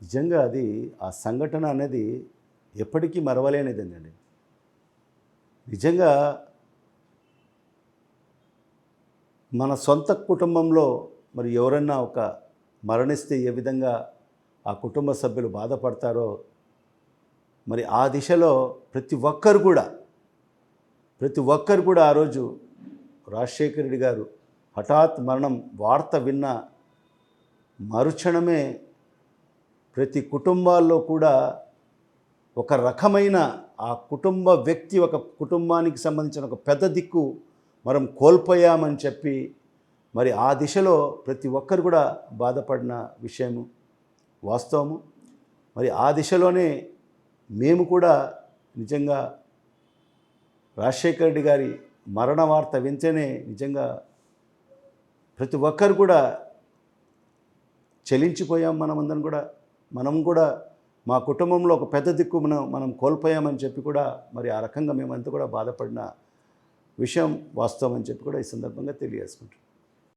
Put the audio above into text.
నిజంగా అది ఆ సంఘటన అనేది ఎప్పటికీ మరవలేనిదేనండి. నిజంగా మన సొంత కుటుంబంలో మరి ఎవరన్నా ఒక మరణిస్తే ఏ విధంగా ఆ కుటుంబ సభ్యులు బాధపడతారో, మరి ఆ దిశలో ప్రతి ఒక్కరు కూడా ఆ రోజు రాజశేఖర రెడ్డి గారు హఠాత్ మరణం వార్త విన్న మరుక్షణమే ప్రతి కుటుంబాల్లో కూడా ఒక రకమైన ఆ కుటుంబ వ్యక్తి, ఒక కుటుంబానికి సంబంధించిన ఒక పెద్ద దిక్కు మనం కోల్పోయామని చెప్పి మరి ఆ దిశలో ప్రతి ఒక్కరు కూడా బాధపడిన విషయము వాస్తవము. మరి ఆ దిశలోనే మేము కూడా నిజంగా రాజశేఖర రెడ్డి గారి మరణ వార్త వింటేనే నిజంగా ప్రతి ఒక్కరు కూడా చలించిపోయాం. మనం కూడా మా కుటుంబంలో ఒక పెద్ద దిక్కు మనం కోల్పోయామని చెప్పి కూడా మరి ఆ రకంగా మేమంతా కూడా బాధపడిన విషయం వాస్తవం అని చెప్పి కూడా ఈ సందర్భంగా తెలియజేసుకుంటున్నాం.